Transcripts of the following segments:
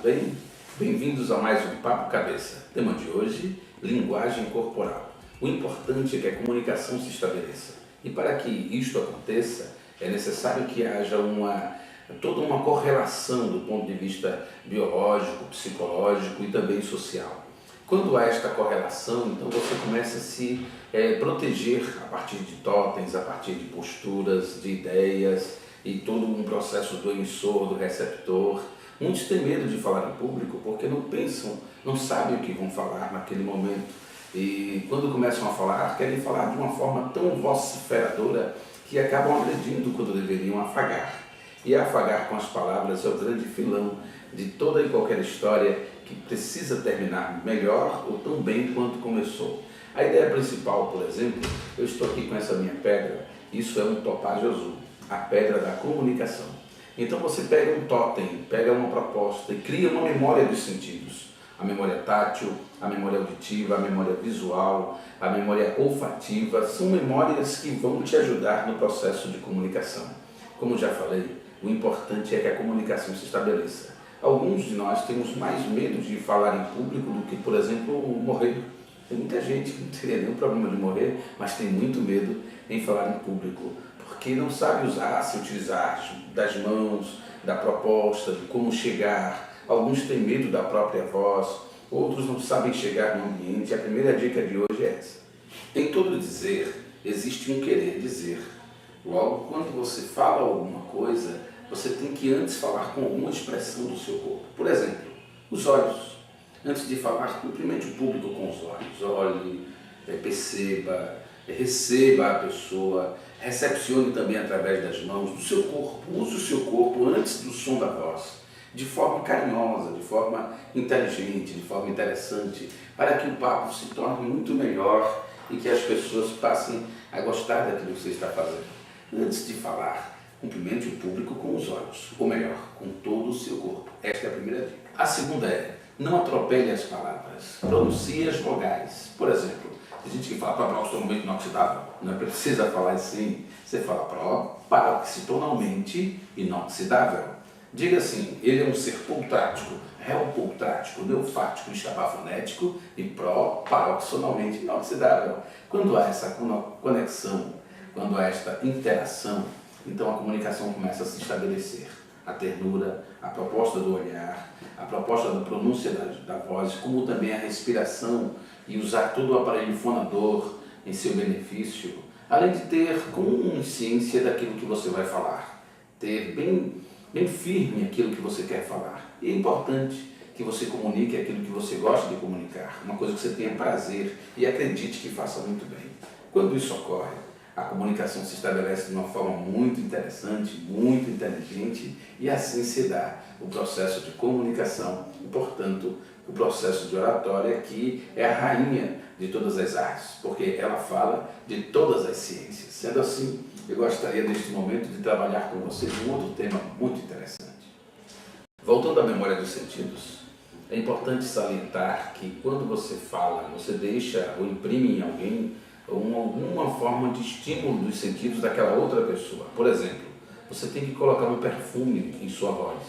bem? Bem-vindos a mais um Papo Cabeça. Tema de hoje, linguagem corporal. O importante é que a comunicação se estabeleça. E para que isto aconteça, é necessário que haja toda uma correlação do ponto de vista biológico, psicológico e também social. Quando há esta correlação, então você começa a se proteger a partir de totens, a partir de posturas, de ideias e todo um processo do emissor, do receptor. Muitos têm medo de falar em público porque não pensam, não sabem o que vão falar naquele momento. E quando começam a falar, querem falar de uma forma tão vociferadora que acabam agredindo quando deveriam afagar. E afagar com as palavras é o grande filão de toda e qualquer história que precisa terminar melhor ou tão bem quanto começou. A ideia principal, por exemplo, eu estou aqui com essa minha pedra, isso é um topázio azul, a pedra da comunicação. Então você pega um totem, pega uma proposta e cria uma memória dos sentidos. A memória tátil, a memória auditiva, a memória visual, a memória olfativa, são memórias que vão te ajudar no processo de comunicação. Como já falei, o importante é que a comunicação se estabeleça. Alguns de nós temos mais medo de falar em público do que, por exemplo, morrer. Tem muita gente que não teria nenhum problema de morrer, mas tem muito medo em falar em público, porque não sabe se utilizar das mãos, da proposta, de como chegar. Alguns têm medo da própria voz, outros não sabem chegar no ambiente. A primeira dica de hoje é essa. Em todo dizer, existe um querer dizer. Logo, quando você fala alguma coisa, você tem que antes falar com alguma expressão do seu corpo. Por exemplo, os olhos. Antes de falar, cumprimente o público com os olhos. Olhe, perceba, receba a pessoa, recepcione também através das mãos, do seu corpo. Use o seu corpo antes do som da voz, de forma carinhosa, de forma inteligente, de forma interessante, para que o papo se torne muito melhor e que as pessoas passem a gostar daquilo que você está fazendo. Antes de falar, cumprimente o público com os olhos, ou melhor, com todo o seu corpo. Esta é a primeira dica. A segunda é, não atropele as palavras, pronuncie as vogais. Por exemplo, tem gente que fala paroxistonalmente inoxidável, não precisa falar assim, você fala paroxistonalmente inoxidável. Diga assim, ele é um ser poltrático, reopoltrático, neofático, estabafonético e paroxistonalmente inoxidável. Quando há essa conexão, quando há esta interação, então a comunicação começa a se estabelecer. A ternura, a proposta do olhar, a proposta da pronúncia da voz, como também a respiração e usar todo o aparelho fonador em seu benefício, além de ter consciência daquilo que você vai falar, ter bem firme aquilo que você quer falar. E é importante que você comunique aquilo que você gosta de comunicar, uma coisa que você tenha prazer e acredite que faça muito bem. Quando isso ocorre, a comunicação se estabelece de uma forma muito interessante, muito inteligente e assim se dá o processo de comunicação e, portanto, o processo de oratória que é a rainha de todas as artes, porque ela fala de todas as ciências. Sendo assim, eu gostaria neste momento de trabalhar com você um outro tema muito interessante. Voltando à memória dos sentidos, é importante salientar que quando você fala, você deixa ou imprime em alguém alguma forma de estímulo dos sentidos daquela outra pessoa. Por exemplo, você tem que colocar um perfume em sua voz.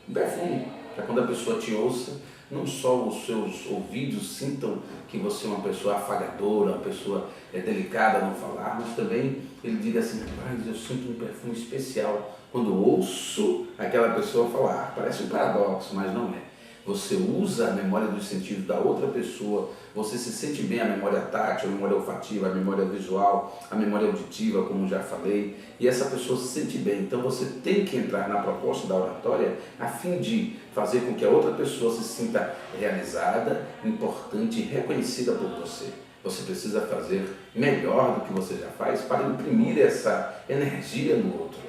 Um perfume, para quando a pessoa te ouça, não só os seus ouvidos sintam que você é uma pessoa afagadora, uma pessoa delicada no falar, mas também ele diga assim, rapaz, eu sinto um perfume especial quando ouço aquela pessoa falar. Parece um paradoxo, mas não é. Você usa a memória dos sentidos da outra pessoa, você se sente bem, a memória tátil, a memória olfativa, a memória visual, a memória auditiva, como já falei, e essa pessoa se sente bem. Então você tem que entrar na proposta da oratória a fim de fazer com que a outra pessoa se sinta realizada, importante e reconhecida por você. Você precisa fazer melhor do que você já faz para imprimir essa energia no outro.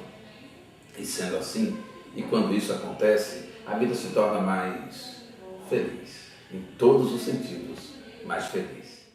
E sendo assim, e quando isso acontece, a vida se torna mais feliz, em todos os sentidos, mais feliz.